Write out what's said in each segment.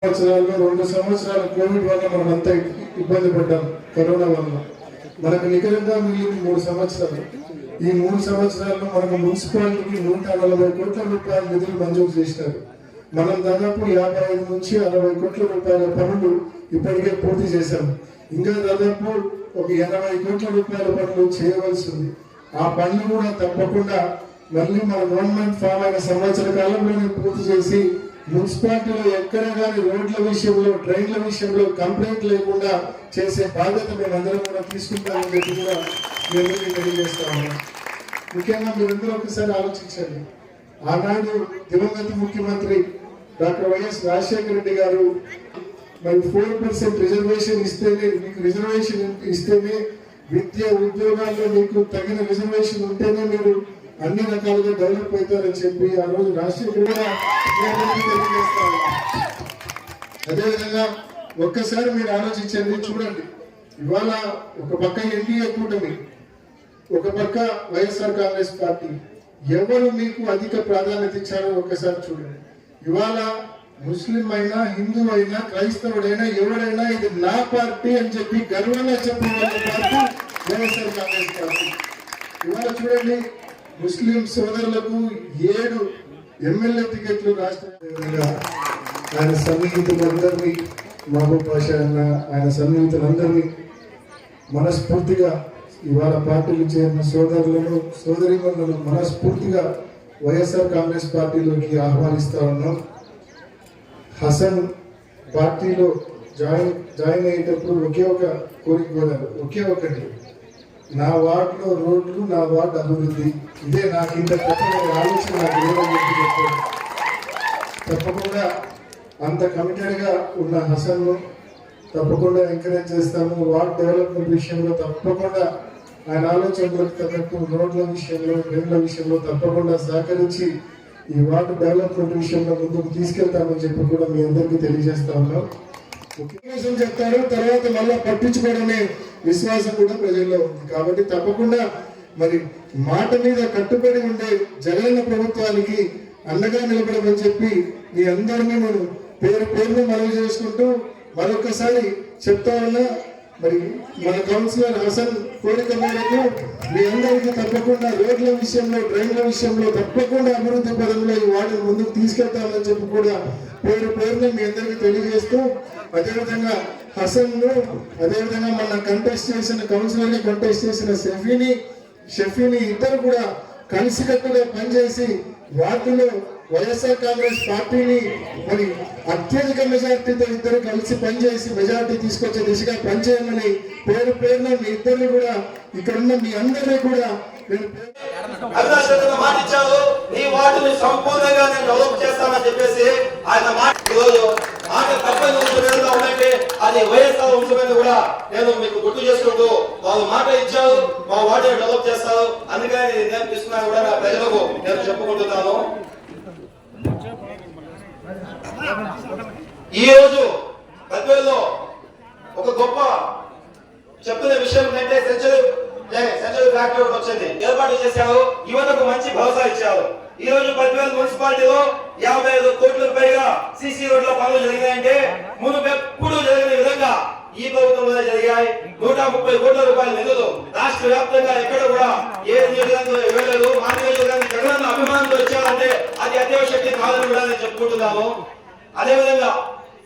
సంవత్సరాల్లో 2 సంవత్సరాల కోవిడ్ వల్ల మనం అంతా ఇబ్బంది పడ్డాం. కరోనా వల్ల మనకు నికరంగా మిగిలింది 3 సంవత్సరాలు. ఈ 3 సంవత్సరాల్లో మనకు మున్సిపాలిటీకి 140 కోట్ల రూపాయల నిధులు మంజూరు చేసినారు. మనం దాదాపు 55 నుంచి 60 కోట్ల రూపాయల పనులు ఇప్పటికే పూర్తి చేశాం. ఇంకా దాదాపు ఒక 80 కోట్ల రూపాయల పనులు చేయవలసి ఉంది. ఆ పనులు కూడా తప్పకుండా మళ్ళీ మన గవర్నమెంట్ ఫామ్ అయిన సంవత్సర కాలంలోనే పూర్తి చేసి మున్సిపాలిటీలో ఎక్కడ కానీ రోడ్ల విషయంలో, ట్రైన్ల విషయంలో కంప్లైంట్ లేకుండా చేసే బాధ్యత మేమందరం కూడా తీసుకుంటామని చెప్పి కూడా మేము తెలియజేస్తా ఉన్నాం. ముఖ్యంగా మీరందరూ ఒకసారి ఆలోచించండి. ఆనాడు దివంగత ముఖ్యమంత్రి డాక్టర్ వైఎస్ రాజశేఖర రెడ్డి గారు మరి 4% రిజర్వేషన్ ఇస్తేనే, మీకు రిజర్వేషన్ ఇస్తేనే విద్య ఉద్యోగాల్లో మీకు తగిన రిజర్వేషన్ ఉంటేనే మీరు అన్ని రకాలుగా డెవలప్ అవుతారని చెప్పి ఆ రోజు రాజశేఖర్ కూడా తెలియజేస్తారు. అదేవిధంగా ఒక్కసారి మీరు ఆలోచించండి, చూడండి. ఇవాళ ఒక పక్క ఎన్డీఏ కూటమి, ఒక పక్క వైఎస్ఆర్ కాంగ్రెస్ పార్టీ, ఎవరు మీకు అధిక ప్రాధాన్యత ఇచ్చారో ఒక్కసారి చూడండి. ఇవాళ ముస్లిం అయినా, హిందూ అయినా, క్రైస్తవుడైనా, ఎవరైనా ఇది నా పార్టీ అని చెప్పి గర్వంగా చెప్పే పార్టీ వైఎస్ఆర్ కాంగ్రెస్ పార్టీ. ఇవాళ చూడండి, ముస్లిం సోదరులకు 7 ఎమ్మెల్యే టికెట్లు రాష్ట్ర ఆయన సన్నిహితులందరినీ, మహబూబ్ బాషా అన్న ఆయన సన్నిహితులందరినీ మనస్ఫూర్తిగా ఇవాళ పార్టీలు చేరిన సోదరులను, సోదరీమణులను మనస్ఫూర్తిగా వైఎస్ఆర్ కాంగ్రెస్ పార్టీలోకి ఆహ్వానిస్తా ఉన్నాం. హసన్ పార్టీలో జాయిన్ అయ్యేటప్పుడు ఒకే ఒక కోరిక కోరారు, ఒకే ఒకటి, నా వార్డులో రోడ్లు, నా వార్డు అభివృద్ధి. ఇదే నాకు ఇంత కొత్త ఆలోచన నాకు లేదని చెప్పి చెప్పారు. తప్పకుండా అంత కమిటెడ్గా ఉన్న హసన్ను తప్పకుండా ఎంకరేజ్ చేస్తాము. వార్డ్ డెవలప్మెంట్ విషయంలో తప్పకుండా ఆయన ఆలోచనలకు తగ్గట్టు రోడ్ల విషయంలో, డ్రైన్ల విషయంలో తప్పకుండా సహకరించి ఈ వార్డు డెవలప్మెంట్ విషయంలో ముందుకు తీసుకెళ్తామని చెప్పి కూడా మీ అందరికీ తెలియజేస్తా ఉన్నాం. ముఖ్యమంత్రి చెప్తారు, తర్వాత మళ్ళా పట్టించుకోవడమే విశ్వాసం కూడా ప్రజల్లో ఉంది. కాబట్టి తప్పకుండా మరి మాట మీద కట్టుబడి ఉండే జగనన్న ప్రభుత్వానికి అండగా నిలబడమని చెప్పి మీ అందరినీ మనం పేరును మనవి చేసుకుంటూ మరొకసారి చెప్తా ఉన్నా. మరి మన కౌన్సిలర్ హసన్ కోరిక మేరకు మీ అందరికీ తప్పకుండా రోడ్ల విషయంలో, ట్రైన్ల విషయంలో తప్పకుండా అభివృద్ధి పదంలో ఈ వాటిని ముందుకు తీసుకెళ్తామని చెప్పి కూడా పేరున మీ అందరికీ తెలియజేస్తూ, అదేవిధంగా హసన్ ను, అదేవిధంగా మన కంటెస్ట్ చేసిన కౌన్సిలర్ ని కంటెస్ట్ చేసిన షఫీని ఇద్దరు కూడా కలిసికట్టుగా పనిచేసి వార్డులో వైఎస్ఆర్ కాంగ్రెస్ పార్టీని మరి అత్యధిక మెజార్టీతో ఇద్దరు కలిసి పనిచేసి మెజార్టీ తీసుకొచ్చే దిశగా పనిచేయమని పేరున మీ ఇద్దరిని కూడా, ఇక్కడున్న మీ అందరినీ కూడా సంపూర్ణంగా నేను డెవలప్ చేస్తానని చెప్పేసి ఆయన మాట ఉందంటే అది వైఎస్ఆర్ వంశమని కూడా నేను మీకు గుర్తు చేసుకుంటూ, వాళ్ళు మాట ఇచ్చారు, మా వార్డు డెవలప్ చేస్తారు, అందుకని నేను తీసుకున్నా కూడా నా ప్రజలకు నేను చెప్పుకుంటున్నాను. ఈ రోజు బద్వేల్లో ఒక గొప్ప చెప్తున్న విషయం ఏంటంటే సెంచరీ ఫ్యాక్టరీ వచ్చింది, ఏర్పాటు చేశారు, యువతకు మంచి భరోసా ఇచ్చారు. ఈ రోజు బద్వేల్ మున్సిపాలిటీలో 55 కోట్లకు పైగా సిసి రోడ్ల పనులు జరిగాయంటే మునుపెప్పుడు జరిగిన విధంగా ఈ ప్రభుత్వంలో జరిగాయి. 130 కోట్ల రూపాయల నిధులు రాష్ట్ర వ్యాప్తంగా ఎక్కడ కూడా ఏ నియోజకవర్గంలో ఇవ్వలేదు. మా నియోజకవర్గానికి జగనన్న అభిమానులు వచ్చారంటే అది అత్యవశక్తి కాదని కూడా నేను చెప్పుకుంటున్నాను. అదేవిధంగా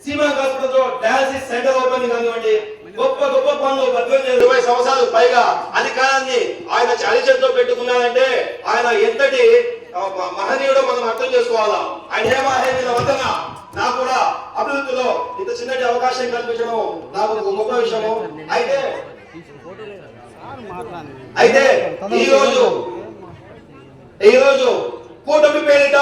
సీమాంక్ హాస్పిటల్లో డయాలసిస్ సెంటర్ ఓపెనింగ్ కానివ్వండి, గొప్ప పనులు 20 సంవత్సరాలు పైగా అధికారాన్ని ఆయన అరిచేతిలో పెట్టుకున్నారంటే ఆయన ఎంతటి మహనీయుడో మనం అర్థం చేసుకోవాలా. ఆయన హేమాహేమీల వద్దన నాకు కూడా అభివృద్ధిలో ఇంత చిన్నటి అవకాశం కల్పించడం నాకు ఒక గొప్ప విషయము. అయితే ఈ రోజు కూటమి పేరిట